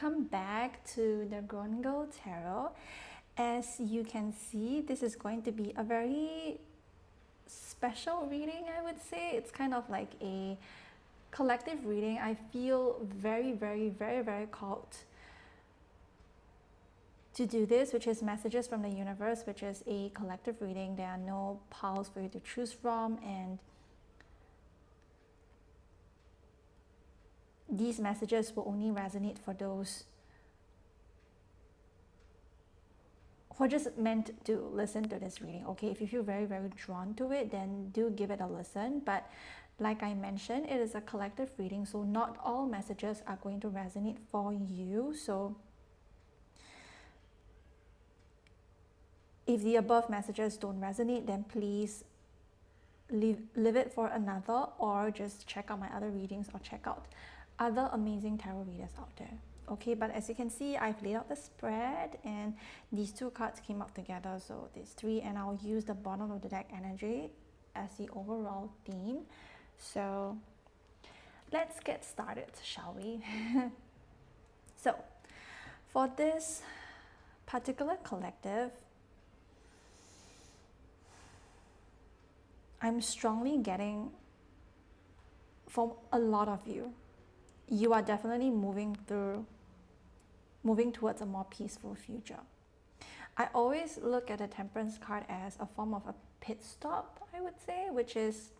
Welcome back to the Grongo Tarot. As you can see, this is going to be a very special reading, I would say. It's kind of like a collective reading. I feel very called to do this, which is messages from the universe, which is a collective reading. There are no piles for you to choose from, and these messages will only resonate for those who are just meant to listen to this reading. Okay, if you feel very drawn to it, then do give it a listen. But like I mentioned, it is a collective reading, so not all messages are going to resonate for you. So if the above messages don't resonate, then please leave it for another, or just check out my other readings, or check out other amazing tarot readers out there. Okay, but as you can see, I've laid out the spread and these two cards came out together, so there's three, and I'll use the bottom of the deck energy as the overall theme. So let's get started, shall we? So for this particular collective, I'm strongly getting from a lot of you, you are definitely moving towards a more peaceful future. I always look at the Temperance card as a form of a pit stop, I would say, which is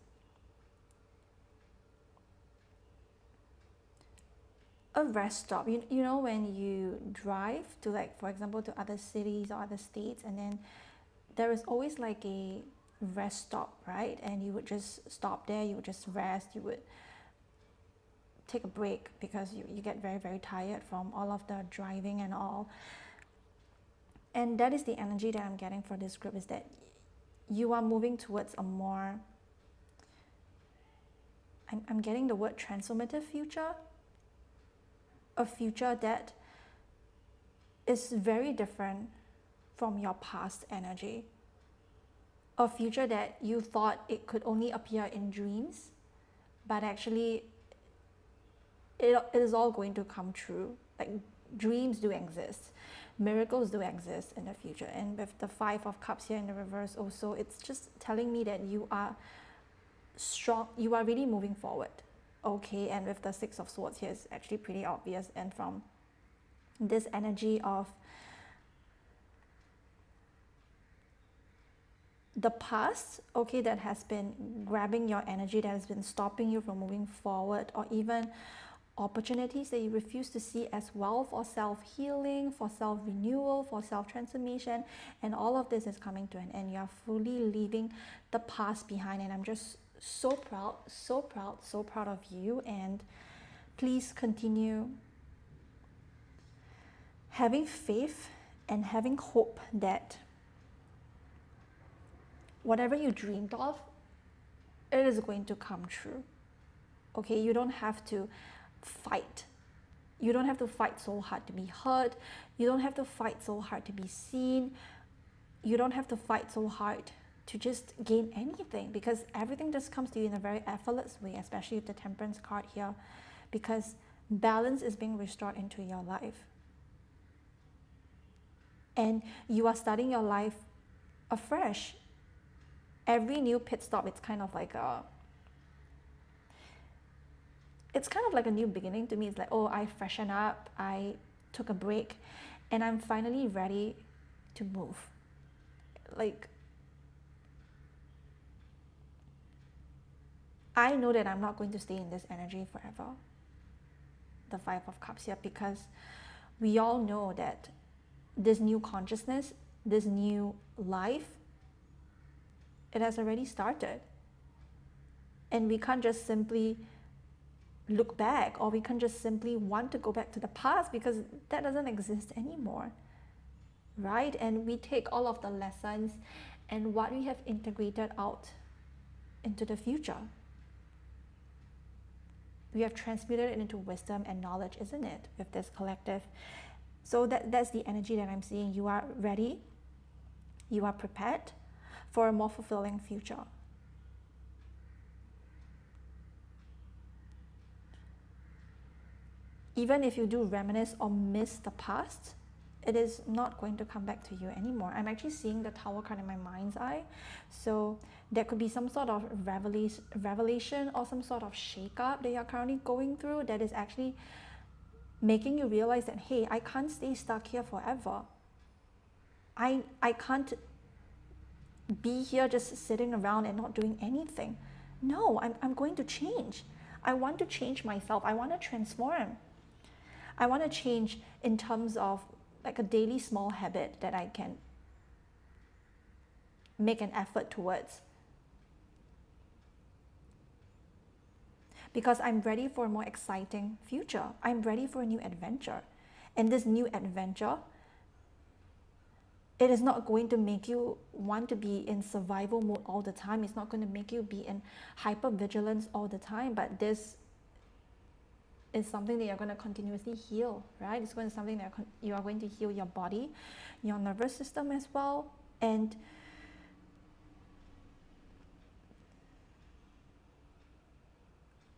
a rest stop. You know, when you drive to, like, for example, to other cities or other states, and then there is always like a rest stop, right? And you would just stop there, you would just rest, you would take a break because you get very tired from all of the driving and all. And that is the energy that I'm getting for this group, is that you are moving towards a more, I'm getting the word transformative future, a future that is very different from your past energy, a future that you thought it could only appear in dreams, but actually it is all going to come true. Like, dreams do exist, miracles do exist in the future. And with the Five of Cups here in the reverse also, it's just telling me that you are strong, you are really moving forward. Okay, and with the Six of Swords here, it's actually pretty obvious. And from this energy of the past, okay, that has been grabbing your energy, that has been stopping you from moving forward, or even opportunities that you refuse to see as well, for self-healing, for self-renewal, for self-transformation, and all of this is coming to an end. You are fully leaving the past behind, and I'm just so proud of you. And please continue having faith and having hope that whatever you dreamed of, it is going to come true. Okay, you don't have to fight. You don't have to fight so hard to be heard. You don't have to fight so hard to be seen. You don't have to fight so hard to just gain anything, because everything just comes to you in a very effortless way, especially with the Temperance card here, because balance is being restored into your life. And you are starting your life afresh. Every new pit stop, it's kind of like a new beginning to me. It's like, oh, I freshen up, I took a break, and I'm finally ready to move. Like, I know that I'm not going to stay in this energy forever, the Five of Cups here, because we all know that this new consciousness, this new life, it has already started. And we can't just simply look back, or we can't just simply want to go back to the past, because that doesn't exist anymore, right? And we take all of the lessons and what we have integrated out into the future. We have transmuted it into wisdom and knowledge, isn't it, with this collective? So that's the energy that I'm seeing. You are ready, you are prepared for a more fulfilling future. even if you do reminisce or miss the past, it is not going to come back to you anymore. I'm actually seeing the Tower card in my mind's eye. So there could be some sort of revelation or some sort of shake-up that you're currently going through that is actually making you realize that, hey, I can't stay stuck here forever. I can't be here just sitting around and not doing anything. No, I'm going to change. I want to change myself. I want to transform. I want to change in terms of like a daily small habit that I can make an effort towards. Because I'm ready for a more exciting future. I'm ready for a new adventure. And this new adventure, it is not going to make you want to be in survival mode all the time. It's not going to make you be in hypervigilance all the time. But this is something that you're going to continuously heal, right? It's going to be something that you are going to heal your body, your nervous system as well. And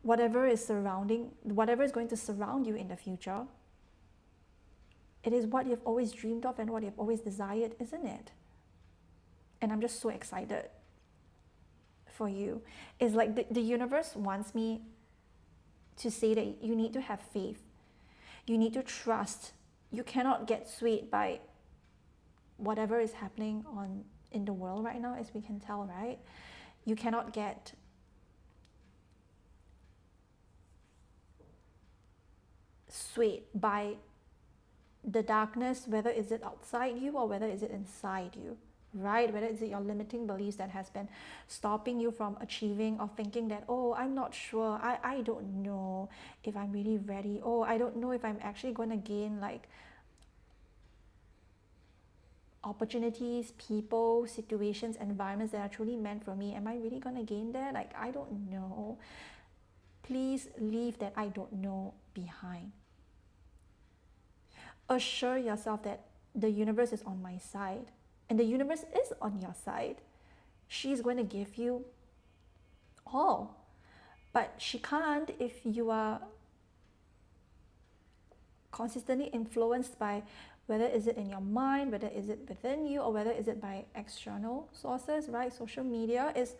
whatever is going to surround you in the future, it is what you've always dreamed of and what you've always desired, isn't it? And I'm just so excited for you. It's like the universe wants me to say that you need to have faith. You need to trust. You cannot get swayed by whatever is happening in the world right now, as we can tell, right? You cannot get swayed by the darkness, whether is it outside you or whether is it inside you, right? Whether is it your limiting beliefs that has been stopping you from achieving or thinking that, oh, I'm not sure, I don't know if I'm really ready, oh, I don't know if I'm actually going to gain like opportunities, people, situations, environments that are truly meant for me. Am I really going to gain that? Like, I don't know. Please leave that I don't know behind. Assure yourself that the universe is on my side, and the universe is on your side. She's going to give you all, but she can't if you are consistently influenced by whether is it in your mind, whether is it within you, or whether is it by external sources, right? Social media is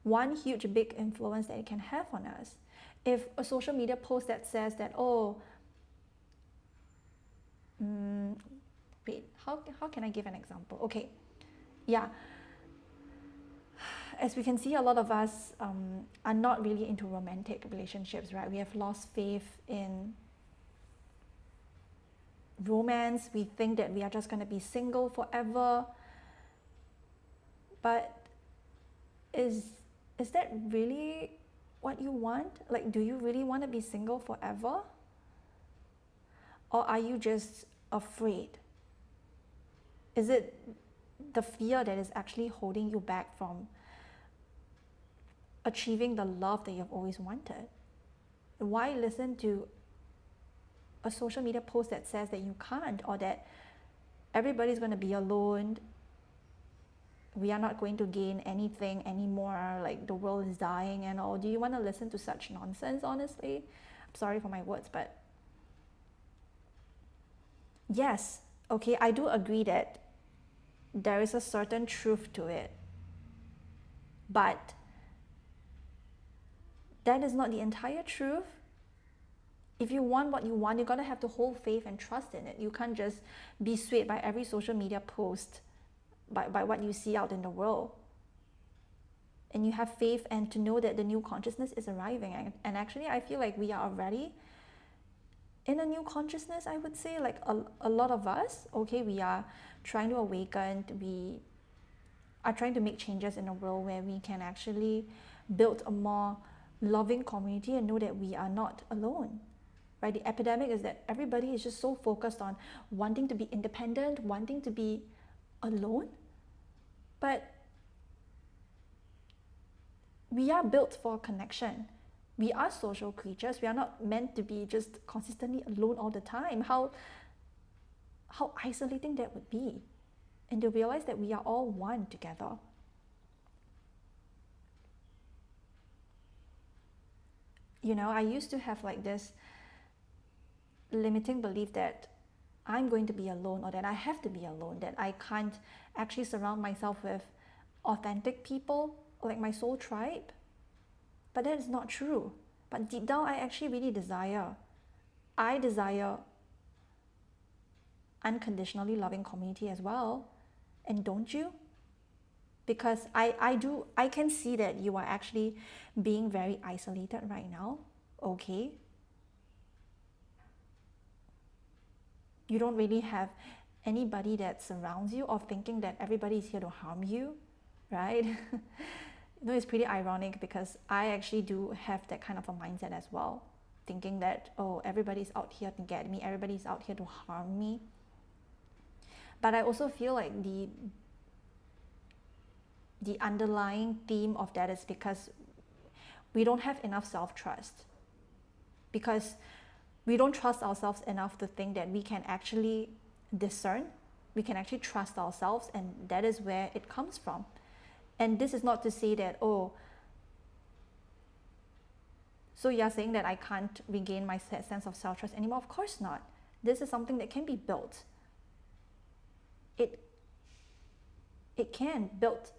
one huge big influence that it can have on us. If a social media post that says that, oh, wait, how can I give an example? Okay, yeah. As we can see, a lot of us are not really into romantic relationships, right? We have lost faith in romance. We think that we are just going to be single forever. But is that really what you want? Like, do you really want to be single forever? Or are you just afraid? Is it the fear that is actually holding you back from achieving the love that you've always wanted? Why listen to a social media post that says that you can't, or that everybody's going to be alone, we are not going to gain anything anymore, like the world is dying and all? Do you want to listen to such nonsense, honestly? I'm sorry for my words, but yes, okay, I do agree that there is a certain truth to it, but that is not the entire truth. If you want what you want, you gotta have to hold faith and trust in it. You can't just be swayed by every social media post, by what you see out in the world. And you have faith and to know that the new consciousness is arriving. And actually, I feel like we are already in a new consciousness, I would say. Like a lot of us, okay, we are trying to awaken, we are trying to make changes in a world where we can actually build a more loving community and know that we are not alone. Right? The epidemic is that everybody is just so focused on wanting to be independent, wanting to be alone. But we are built for connection. We are social creatures. We are not meant to be just consistently alone all the time. How isolating that would be. And to realize that we are all one together. You know, I used to have like this limiting belief that I'm going to be alone, or that I have to be alone, that I can't actually surround myself with authentic people like my soul tribe. But that is not true. But deep down, I actually really I desire unconditionally loving community as well. And don't you? Because I can see that you are actually being very isolated right now. Okay. You don't really have anybody that surrounds you, or thinking that everybody is here to harm you, right? It's pretty ironic, because I actually do have that kind of a mindset as well, thinking that, oh, everybody's out here to get me, everybody's out here to harm me. But I also feel like the underlying theme of that is because we don't have enough self-trust, because we don't trust ourselves enough to think that we can actually discern, we can actually trust ourselves, and that is where it comes from. And this is not to say that, oh, so you're saying that I can't regain my sense of self-trust anymore? Of course not. This is something that can be built. It can build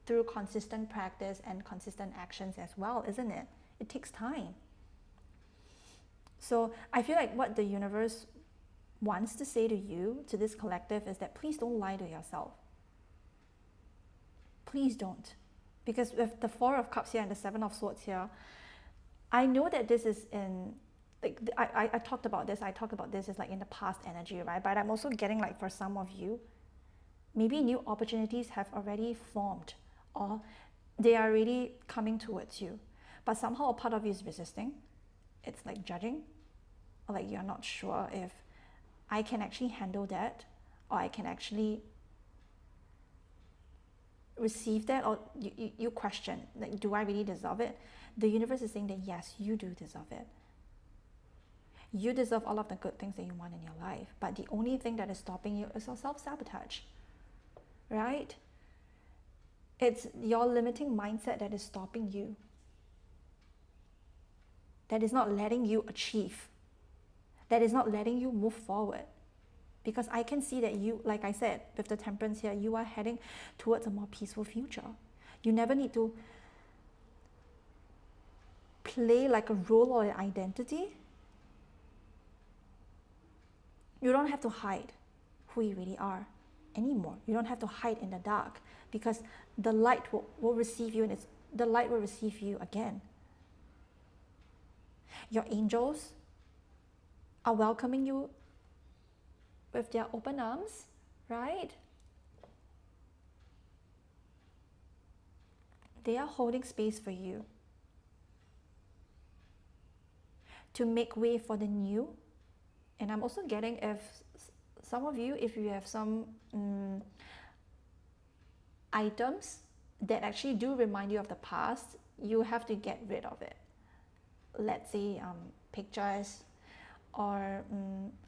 through consistent practice and consistent actions as well, isn't it? It takes time. So I feel like what the universe wants to say to you, to this collective, is that please don't lie to yourself. Please don't. Because with the Four of Cups here and the Seven of Swords here, I know that this is in, like, I talked about this is like in the past energy, right? But I'm also getting, like, for some of you, maybe new opportunities have already formed, or they are already coming towards you. But somehow a part of you is resisting. It's like judging, or like you're not sure if I can actually handle that, or I can actually receive that, or you question, like, do I really deserve it? The universe is saying that yes, you do deserve it. You deserve all of the good things that you want in your life, but the only thing that is stopping you is your self-sabotage, right? It's your limiting mindset that is stopping you, that is not letting you achieve, that is not letting you move forward. Because I can see that you, like I said, with the Temperance here, you are heading towards a more peaceful future. You never need to play like a role or an identity. You don't have to hide who you really are anymore. You don't have to hide in the dark, because the light will receive you, and the light will receive you again. Your angels are welcoming you with their open arms, right? They are holding space for you to make way for the new. And I'm also getting, if some of you, if you have some items that actually do remind you of the past, you have to get rid of it. Let's say pictures, or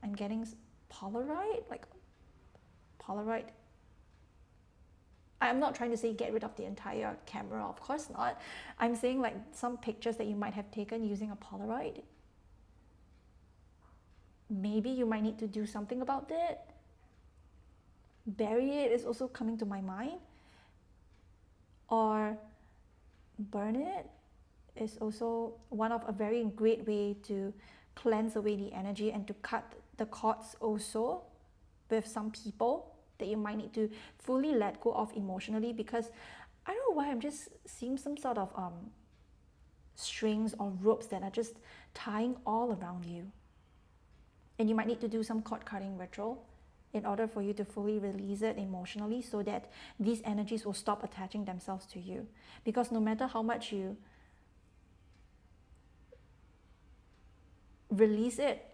I'm getting Polaroid. I'm not trying to say get rid of the entire camera, of course not. I'm saying like some pictures that you might have taken using a Polaroid. Maybe you might need to do something about it. Bury it is also coming to my mind. Or burn it is also one of a very great way to cleanse away the energy, and to cut the cords also with some people that you might need to fully let go of emotionally. Because I don't know why, I'm just seeing some sort of strings or ropes that are just tying all around you, and you might need to do some cord cutting ritual in order for you to fully release it emotionally, so that these energies will stop attaching themselves to you. Because no matter how much you release it,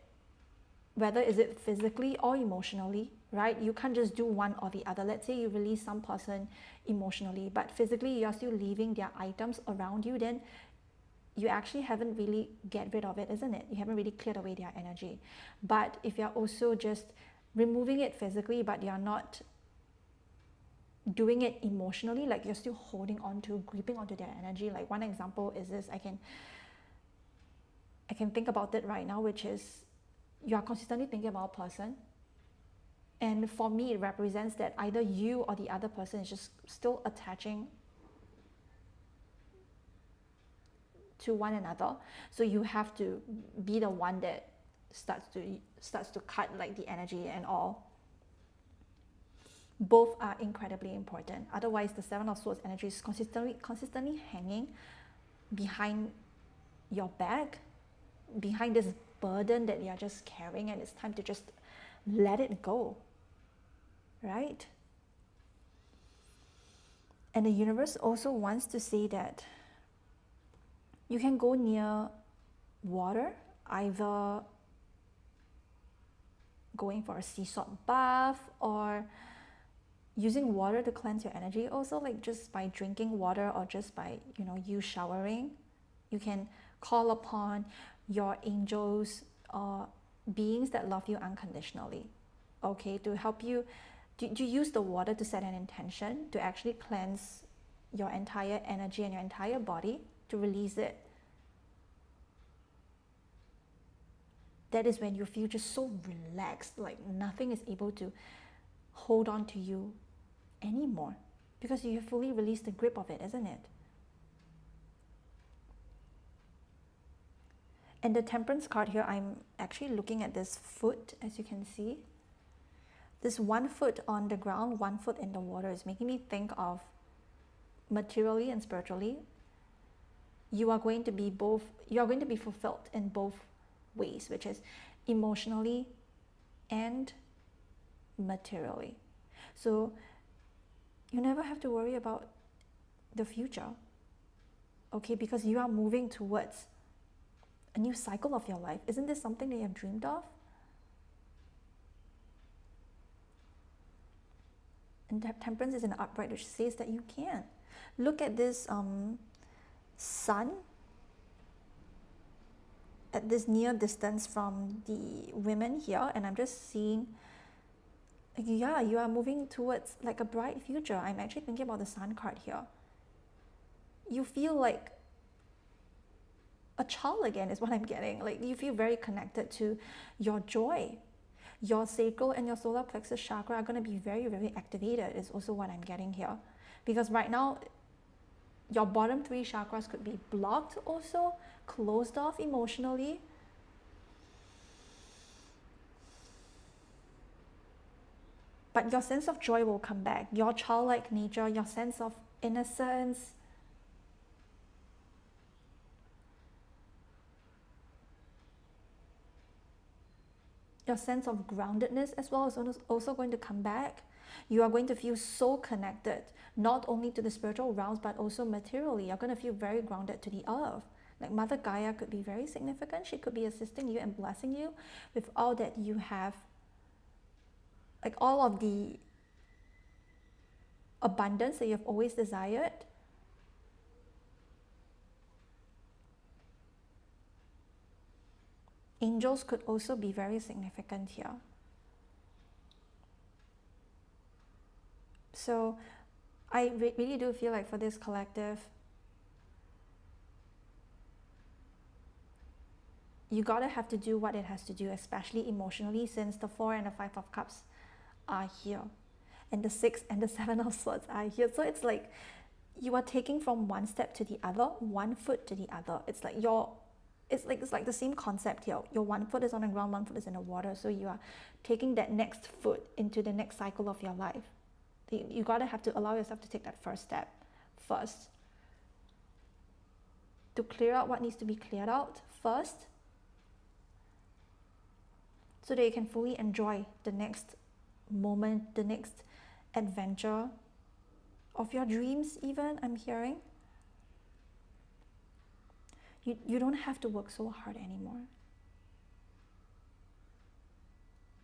whether is it physically or emotionally, right? You can't just do one or the other. Let's say you release some person emotionally, but physically you're still leaving their items around you, then you actually haven't really get rid of it, isn't it? You haven't really cleared away their energy. But if you're also just removing it physically, but you're not doing it emotionally, like you're still holding on to, gripping onto their energy. Like one example is this, I can think about it right now, which is you are consistently thinking about a person. And for me, it represents that either you or the other person is just still attaching to one another. So you have to be the one that starts to cut like the energy and all. Both are incredibly important. Otherwise, the Seven of Swords energy is consistently hanging behind your back, behind this burden that you're just carrying, and it's time to just let it go, right? And the universe also wants to say that you can go near water, either going for a sea salt bath or using water to cleanse your energy. Also, like just by drinking water or just by you showering, you can call upon your angels or beings that love you unconditionally, okay, to help you to use the water to set an intention to actually cleanse your entire energy and your entire body, to release it. That is when you feel just so relaxed, like nothing is able to hold on to you anymore, because you have fully released the grip of it, isn't it? And the Temperance card here, I'm actually looking at this foot, as you can see. This 1 foot on the ground, 1 foot in the water is making me think of materially and spiritually. You are going to be fulfilled in both ways, which is emotionally and materially. So you never have to worry about the future, okay, because you are moving towards a new cycle of your life. Isn't this something that you have dreamed of? And Temperance is an upright, which says that you can. Look at this sun at this near distance from the women here, and I'm just seeing, yeah, you are moving towards like a bright future. I'm actually thinking about the Sun card here. You feel like a child again is what I'm getting. Like you feel very connected to your joy. Your sacral and your solar plexus chakra are going to be very, very activated is also what I'm getting here. Because right now, your bottom 3 chakras could be blocked also, closed off emotionally. But your sense of joy will come back. Your childlike nature, your sense of innocence, your sense of groundedness as well is also going to come back. You are going to feel so connected, not only to the spiritual realms, but also materially. You're going to feel very grounded to the earth. Like Mother Gaia could be very significant. She could be assisting you and blessing you with all that you have, like all of the abundance that you have always desired. Angels could also be very significant here. So I really do feel like for this collective, you gotta have to do what it has to do, especially emotionally, since the 4 and the 5 of Cups are here, and the 6 and the 7 of Swords are here. So it's like you are taking from one step to the other, 1 foot to the other. It's like it's like the same concept here. Your 1 foot is on the ground, 1 foot is in the water. So you are taking that next foot into the next cycle of your life. You gotta have to allow yourself to take that first step first, to clear out what needs to be cleared out first, so that you can fully enjoy the next moment, the next adventure of your dreams even, I'm hearing. You don't have to work so hard anymore.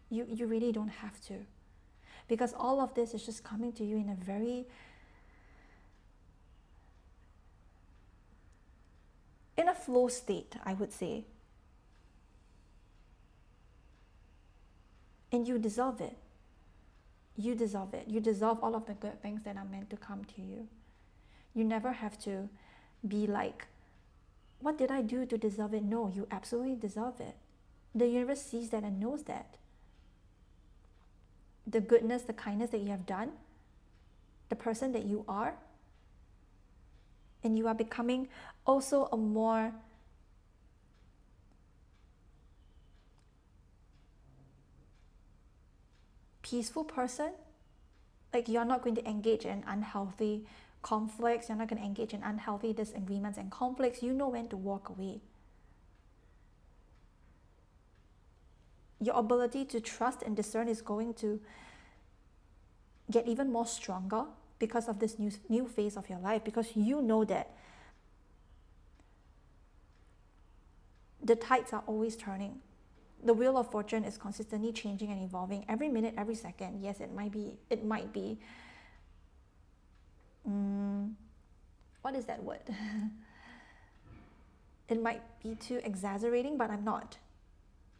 You really don't have to. Because all of this is just coming to you in a very, in a flow state, I would say. And you deserve it. You deserve it. You deserve all of the good things that are meant to come to you. You never have to be like, what did I do to deserve it? No, you absolutely deserve it. The universe sees that and knows that. The goodness, the kindness that you have done, the person that you are, and you are becoming also a more peaceful person. Like, you're not going to engage in unhealthy conflicts, you're not going to engage in unhealthy disagreements and conflicts. You know when to walk away. Your ability to trust and discern is going to get even more stronger because of this new phase of your life, because you know that the tides are always turning. The wheel of fortune is consistently changing and evolving every minute, every second. Yes, it might be what is that word? It might be too exaggerating, but I'm not.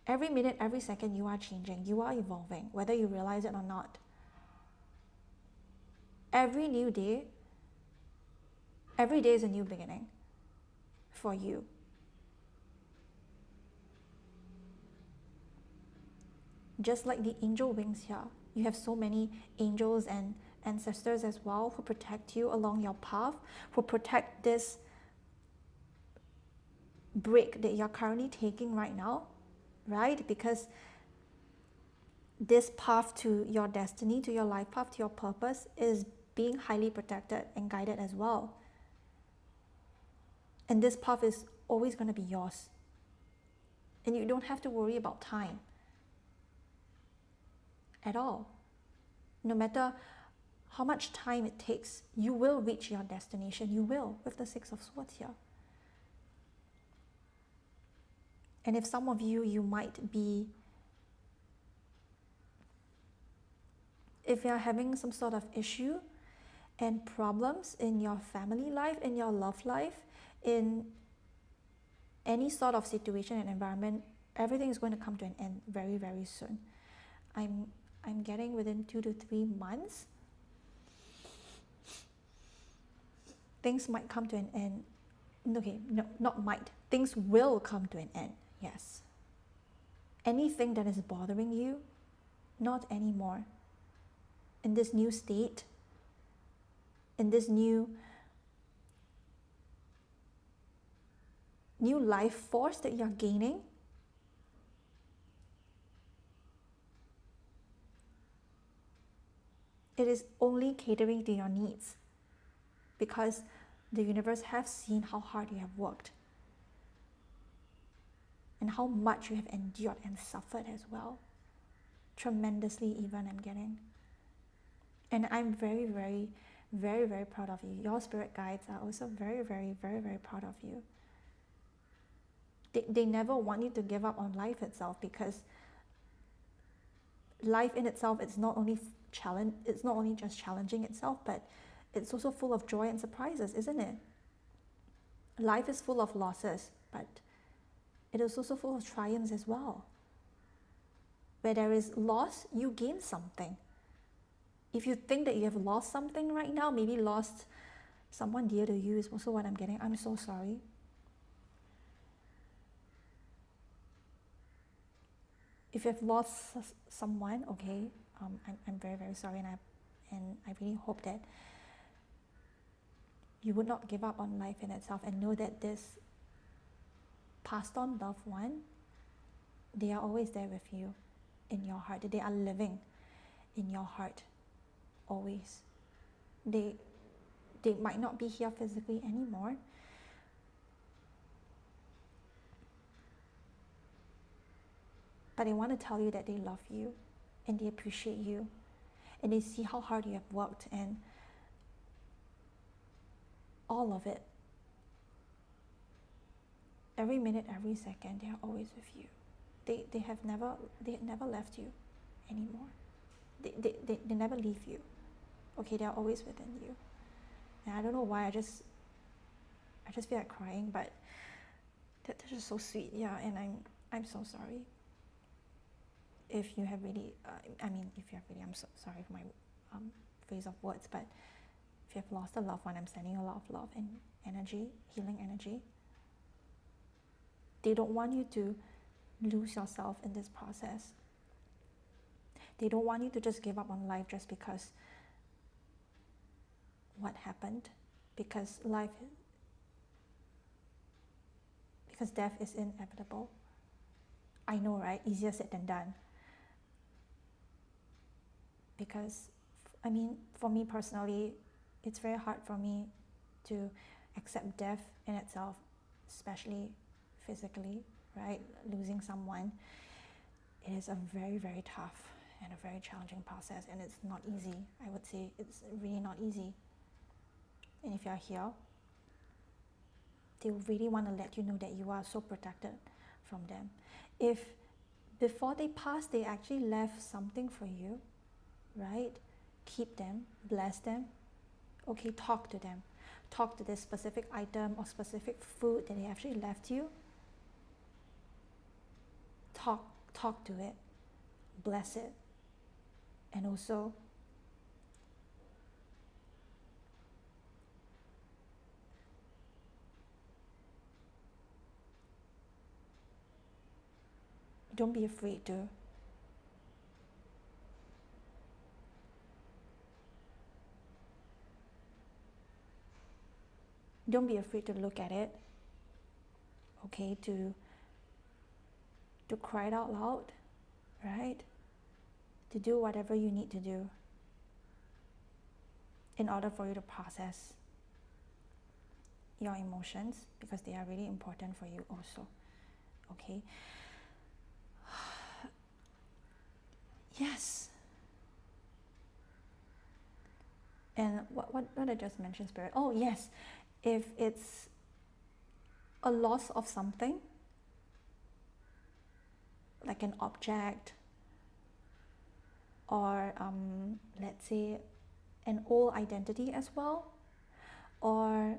Every minute, every second, you are changing, you are evolving, whether you realize it or not. Every day is a new beginning for you. Just like the angel wings here, you have so many angels and ancestors as well who protect you along your path, who protect this break that you're currently taking right now, right? Because this path to your destiny, to your life path, to your purpose is being highly protected and guided as well. And this path is always going to be yours. And you don't have to worry about time at all. No matter how much time it takes, you will reach your destination. You will, with the Six of Swords here. And if some of you might be, if you're having some sort of issue and problems in your family life, in your love life, in any sort of situation and environment, everything is going to come to an end very, very soon. I'm getting within 2 to 3 months, things might come to an end. Okay, no, not might. Things will come to an end, yes. Anything that is bothering you, not anymore. In this new state, in this new life force that you're gaining, it is only catering to your needs, because the universe has seen how hard you have worked and how much you have endured and suffered as well. Tremendously even, I'm getting. And I'm very, very, very, very proud of you. Your spirit guides are also very, very, very, very proud of you. They never want you to give up on life itself, because life in itself is not only it's not only just challenging itself, but it's also full of joy and surprises, isn't it? Life is full of losses, but it is also full of triumphs as well. Where there is loss, you gain something. If you think that you have lost something right now, maybe lost someone dear to you, is also what I'm getting. I'm so sorry. If you have lost someone, okay, I'm very, very sorry, and I really hope that you would not give up on life in itself, and know that this passed on loved one, they are always there with you in your heart. They are living in your heart always. They might not be here physically anymore, but they want to tell you that they love you and they appreciate you, and they see how hard you have worked, and all of it. Every minute, every second, they are always with you. They have never left you anymore. They never leave you. Okay, they are always within you. And I don't know why, I just feel like crying, but that's just so sweet. Yeah, and I'm so sorry. If you have really, I'm so sorry for my phrase of words, but if you have lost a loved one, I'm sending a lot of love and energy, healing energy. They don't want you to lose yourself in this process. They don't want you to just give up on life just because what happened, because death is inevitable. I know, right? Easier said than done. Because, I mean, for me personally, it's very hard for me to accept death in itself, especially physically, right? Losing someone. It is a very, very tough and a very challenging process, and it's not easy. I would say it's really not easy. And if you're here, they really want to let you know that you are so protected from them. If before they pass, they actually left something for you, right? Keep them, bless them. Okay, talk to them. Talk to this specific item or specific food that they actually left you. Talk to it, bless it, and also don't be afraid to look at it, okay, to cry it out loud, right? To do whatever you need to do in order for you to process your emotions, because they are really important for you also, okay? Yes. And what I just mentioned, Spirit? Oh, yes. If it's a loss of something, like an object, or let's say an old identity as well, or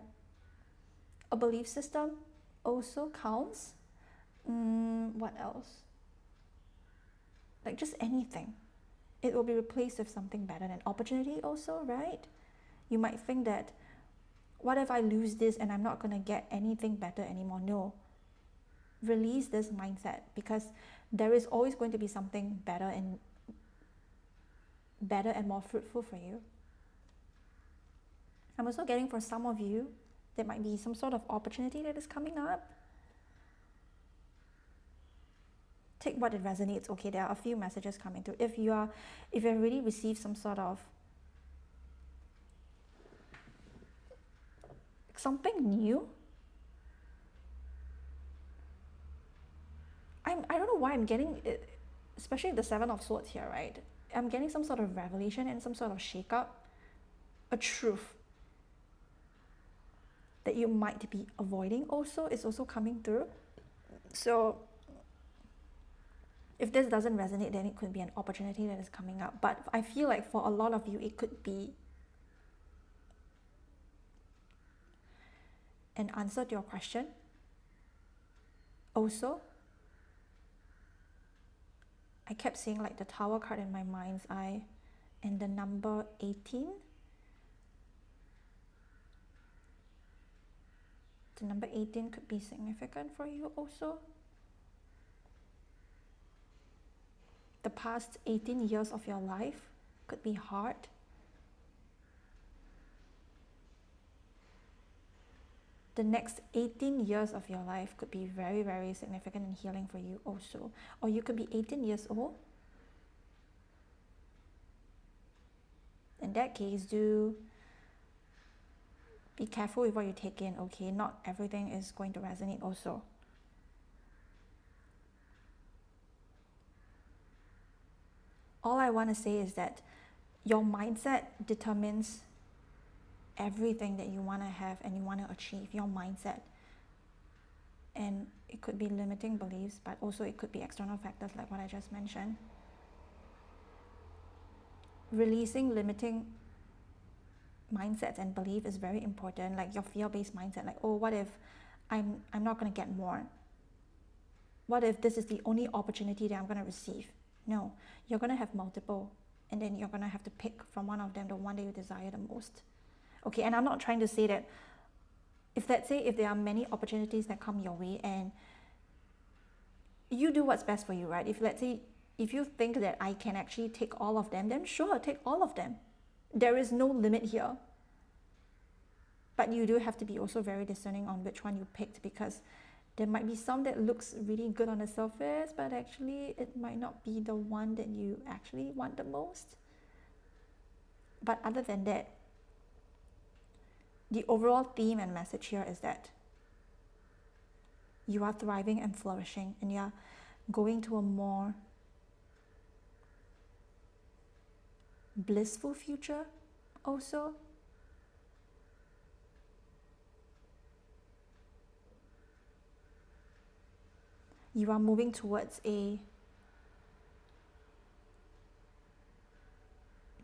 a belief system also counts. What else? Like just anything. It will be replaced with something better. An opportunity also, right? You might think that, what if I lose this and I'm not going to get anything better anymore? No. Release this mindset, because there is always going to be something better and more fruitful for you. I'm also getting, for some of you, there might be some sort of opportunity that is coming up. Take what it resonates. Okay, there are a few messages coming through. If you have really received some sort of something new, I don't know why I'm getting it, especially the Seven of Swords here, right? I'm getting some sort of revelation and some sort of shake-up, a truth that you might be avoiding also is also coming through. So if this doesn't resonate, then it could be an opportunity that is coming up. But I feel like for a lot of you, it could be an answer to your question. Also, I kept seeing like the Tower card in my mind's eye and the number 18. The number 18 could be significant for you also. The past 18 years of your life could be hard. The next 18 years of your life could be very, very significant and healing for you also. Or you could be 18 years old. In that case, do be careful with what you take in, okay? Not everything is going to resonate also. All I want to say is that your mindset determines everything that you want to have and you want to achieve, your mindset. And it could be limiting beliefs, but also it could be external factors like what I just mentioned. Releasing limiting mindsets and belief is very important, like your fear-based mindset, like, oh, what if I'm not going to get more? What if this is the only opportunity that I'm going to receive? No, you're going to have multiple, and then you're going to have to pick from one of them, the one that you desire the most. Okay, and I'm not trying to say that if there are many opportunities that come your way and you do what's best for you, right? If let's say, if you think that I can actually take all of them, then sure, take all of them. There is no limit here. But you do have to be also very discerning on which one you picked, because there might be some that looks really good on the surface, but actually it might not be the one that you actually want the most. But other than that, the overall theme and message here is that you are thriving and flourishing, and you're going to a more blissful future also. You are moving towards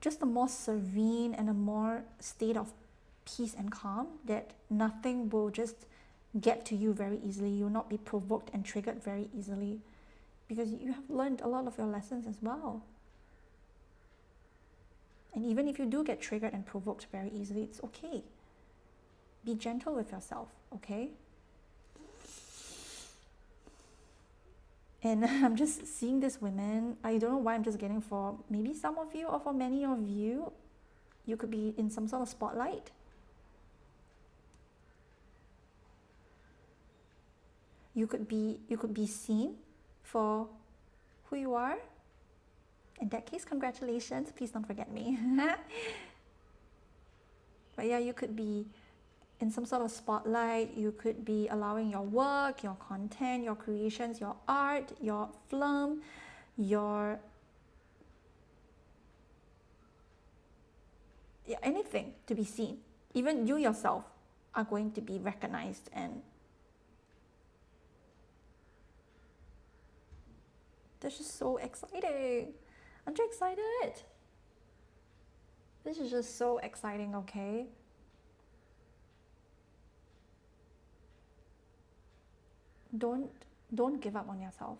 just a more serene and a more state of peace and calm, that nothing will just get to you very easily. You will not be provoked and triggered very easily, because you have learned a lot of your lessons as well. And even if you do get triggered and provoked very easily, it's okay. Be gentle with yourself, okay? And I'm just seeing these women. I don't know why I'm just getting, for maybe some of you or for many of you, you could be in some sort of spotlight. You could be seen for who you are. In that case, congratulations. Please don't forget me. But yeah, you could be in some sort of spotlight. You could be allowing your work, your content, your creations, your art, your film, anything to be seen. Even you yourself are going to be recognized, and this is so exciting. Aren't you excited? This is just so exciting, okay? Don't give up on yourself.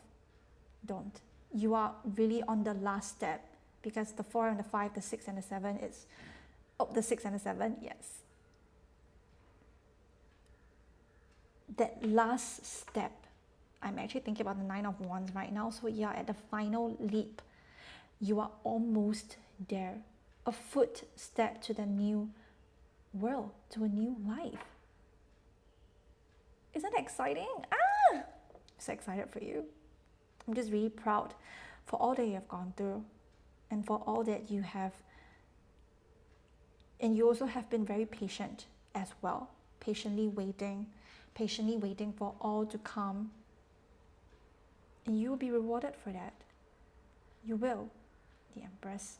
Don't. You are really on the last step, because the 4 and the 5, the 6 and the 7 is... Oh, the 6 and the 7, yes. That last step, I'm actually thinking about the 9 of Wands right now. So yeah, at the final leap, you are almost there. A footstep to the new world, to a new life. Isn't that exciting? I'm so excited for you. I'm just really proud for all that you have gone through, and for all that you have. And you also have been very patient as well, patiently waiting for all to come. And you will be rewarded for that. You will. The Empress.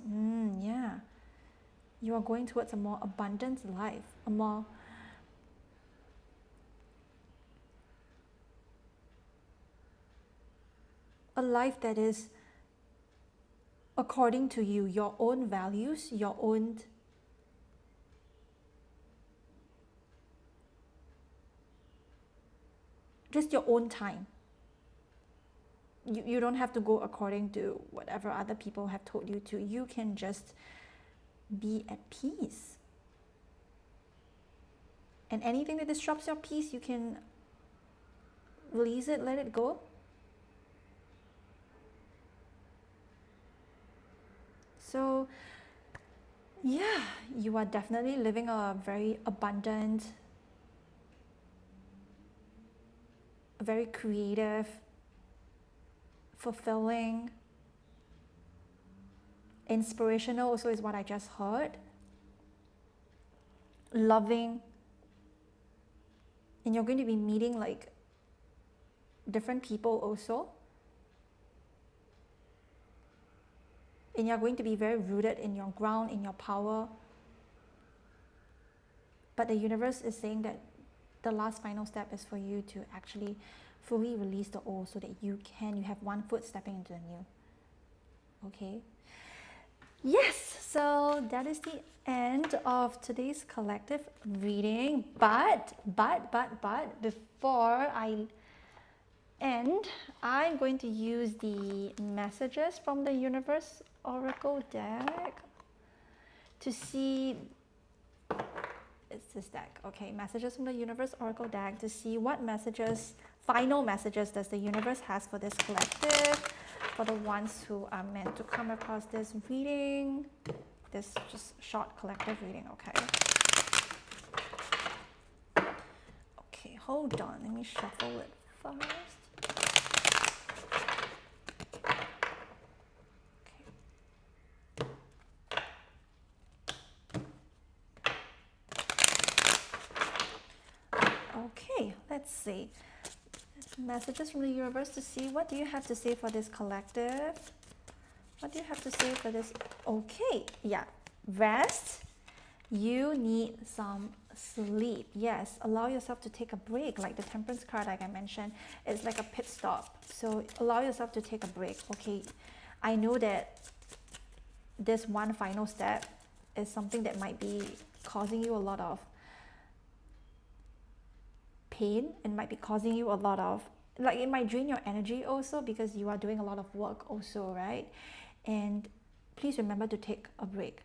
Yeah. You are going towards a more abundant life, a life that is according to you, your own values, your own just your own time. You don't have to go according to whatever other people have told you to. You can just be at peace. And anything that disrupts your peace, you can release it, let it go. So yeah, you are definitely living a very abundant, a very creative, fulfilling, inspirational also is what I just heard, loving, and you're going to be meeting like different people also, and you're going to be very rooted in your ground, in your power. But the universe is saying that the last final step is for you to actually fully release the old, so that you have one foot stepping into the new. Okay? Yes, so that is the end of today's collective reading. But before I end, I'm going to use the messages from the Universe Oracle deck to see... It's this deck. Okay, messages from the Universe Oracle deck to see what messages final messages does the universe has for this collective, for the ones who are meant to come across this reading, this just short collective reading, okay? Okay, hold on, let me shuffle it first. Okay, let's see. Messages from the universe to see what do you have to say for this collective. What do you have to say for this? Okay, yeah, rest. You need some sleep. Yes, allow yourself to take a break. Like the Temperance card, like I mentioned, it's like a pit stop. So allow yourself to take a break. Okay, I know that this one final step is something that might be causing you a lot of pain and might be causing you a lot of, like, it might drain your energy also because you are doing a lot of work also, right? And please remember to take a break,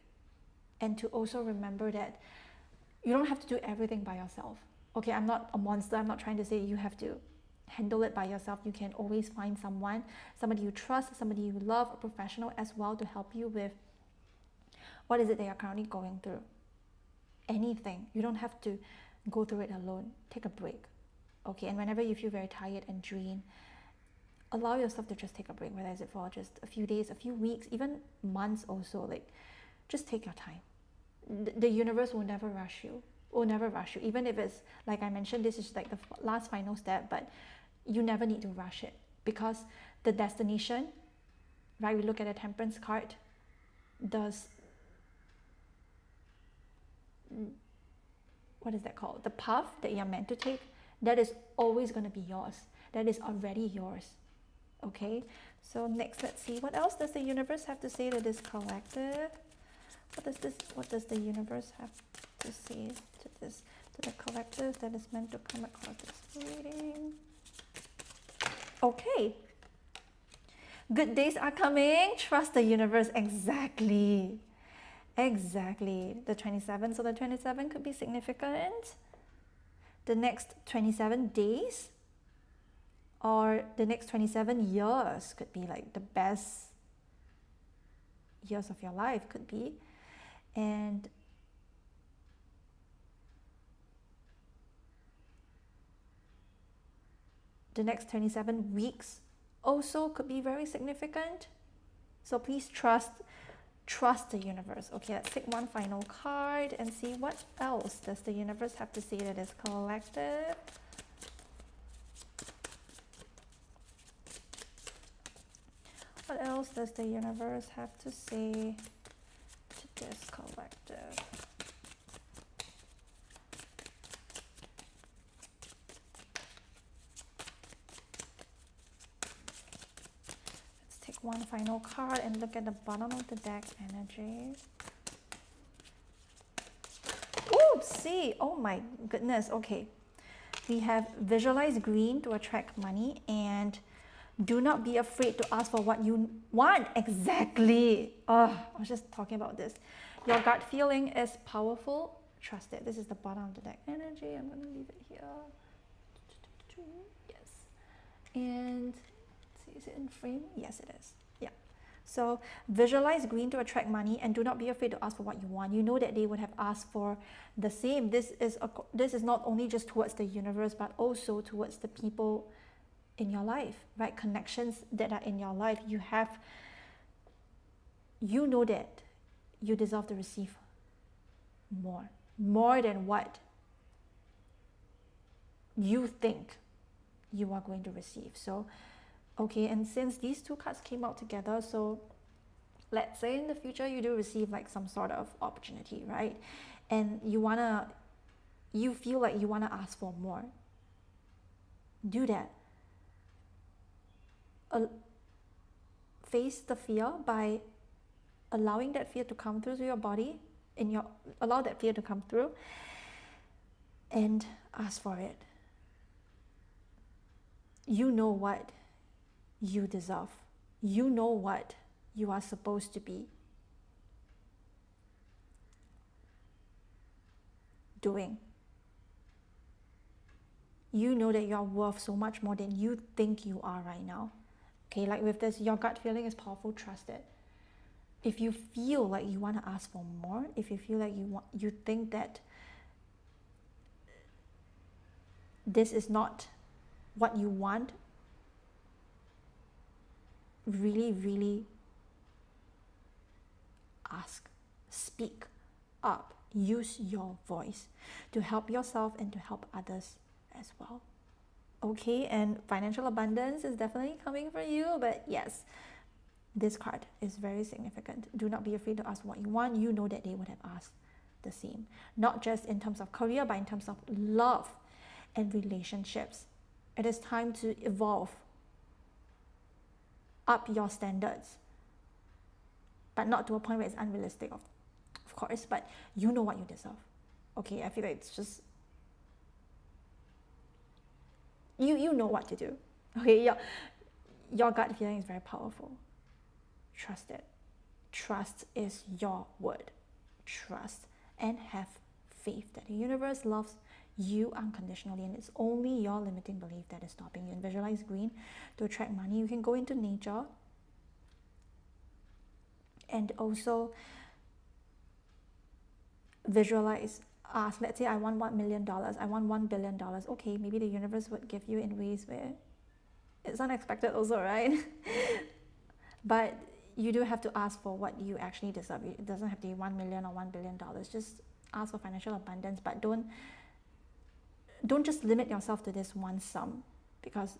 and to also remember that you don't have to do everything by yourself. Okay, I'm not a monster. I'm not trying to say you have to handle it by yourself. You can always find someone, somebody you trust, somebody you love, a professional as well, to help you with what is it that you're currently going through. Anything. You don't have to go through it alone. Take a break. Okay, and whenever you feel very tired and drained, allow yourself to just take a break, whether it's for just a few days, a few weeks, even months also. Like, just take your time. The universe will never rush you. Will never rush you. Even if it's, like I mentioned, this is like the last final step, but you never need to rush it, because the destination, right? We look at a Temperance card, what is that called? The path that you're meant to take, that is always going to be yours. That is already yours. Okay, so next, let's see, what else does the universe have to say to this collective? What does the universe have to say to the collective that is meant to come across this reading? Okay, good days are coming. Trust the universe. Exactly. The 27, so the 27 could be significant. The next 27 days or the next 27 years could be like the best years of your life, could be. And the next 27 weeks also could be very significant. So please trust the universe. Okay, let's take one final card and see what else does the universe have to say to this collective. What else does the universe have to say to this collective? Let's take one final card and look at the bottom of the deck energy. Oopsie! Oh my goodness. Okay. We have visualize green to attract money, and do not be afraid to ask for what you want. Exactly. Oh, I was just talking about this. Your gut feeling is powerful. Trust it. This is the bottom of the deck energy. I'm going to leave it here. Yes. And see, is it in frame? Yes, it is. Yeah. So visualize green to attract money, and do not be afraid to ask for what you want. You know that they would have asked for the same. This is not only just towards the universe, but also towards the people in your life, right? Connections that are in your life. You know that you deserve to receive more than what you think you are going to receive. So okay, and since these two cards came out together, so let's say in the future you do receive like some sort of opportunity, right? And you feel like you want to ask for more. Do that. Face the fear by allowing that fear to come through to your body, allow that fear to come through and ask for it. You know what you deserve. You know what you are supposed to be doing. You know that you're worth so much more than you think you are right now. Okay, like with this, your gut feeling is powerful, trust it. If you feel like you want to ask for more, if you feel like you think that this is not what you want, really, really ask, speak up, use your voice to help yourself and to help others as well. Okay, and financial abundance is definitely coming for you, but yes, this card is very significant. Do not be afraid to ask what you want. You know that they would have asked the same, not just in terms of career, but in terms of love and relationships. It is time to evolve, up your standards, but not to a point where it's unrealistic, of course, but you know what you deserve. Okay, I feel like it's just, you know what to do. Okay, your gut feeling is very powerful. Trust it. Trust is your word. Trust and have faith that the universe loves you unconditionally, and it's only your limiting belief that is stopping you. And visualize green to attract money. You can go into nature and also visualize, ask, let's say I want $1 million, I want $1 billion. Okay, maybe the universe would give you in ways where it's unexpected also, right? But you do have to ask for what you actually deserve. It doesn't have to be 1 million or $1 billion. Just ask for financial abundance, but don't just limit yourself to this one sum, because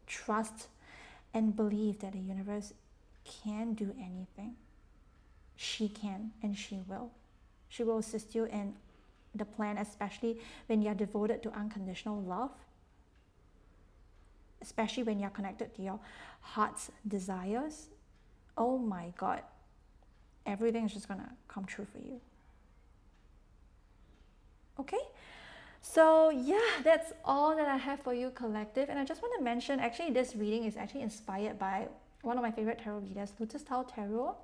trust and believe that the universe can do anything. She can and she will. She will assist you in the plan, especially when you're devoted to unconditional love, especially when you're connected to your heart's desires. Oh my God, everything is just gonna come true for you. Okay, so yeah, that's all that I have for you, collective. And I just want to mention, actually this reading is actually inspired by one of my favorite tarot readers, Lotus Tao Tarot.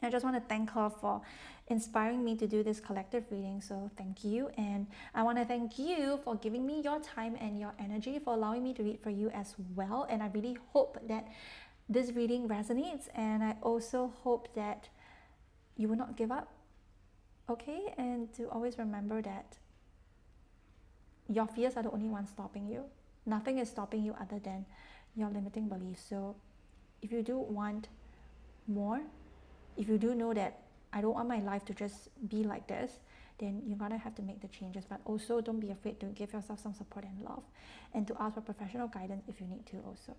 And I just want to thank her for inspiring me to do this collective reading. So thank you. And I want to thank you for giving me your time and your energy, for allowing me to read for you as well. And I really hope that this reading resonates. And I also hope that you will not give up. Okay? And to always remember that your fears are the only ones stopping you. Nothing is stopping you other than your limiting beliefs. So if you do want more, if you do know that I don't want my life to just be like this, then you're gonna have to make the changes. But also don't be afraid to give yourself some support and love, and to ask for professional guidance if you need to also.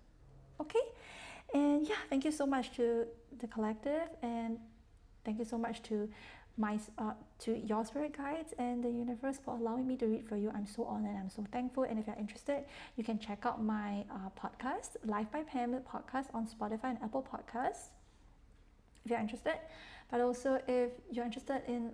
Okay? And yeah, thank you so much to the collective, and thank you so much to to your spirit guides and the universe for allowing me to read for you. I'm so honored, I'm so thankful. And if you're interested, you can check out my podcast, Life by Pam podcast, on Spotify and Apple Podcasts, if you're interested. But also, if you're interested in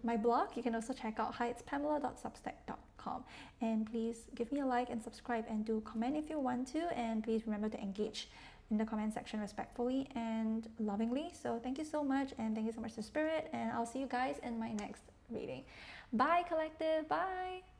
my blog, you can also check out heightspamela.substack.com. And please give me a like and subscribe, and do comment if you want to. And please remember to engage in the comment section respectfully and lovingly. So thank you so much, and thank you so much to Spirit, and I'll see you guys in my next reading. Bye, collective. Bye.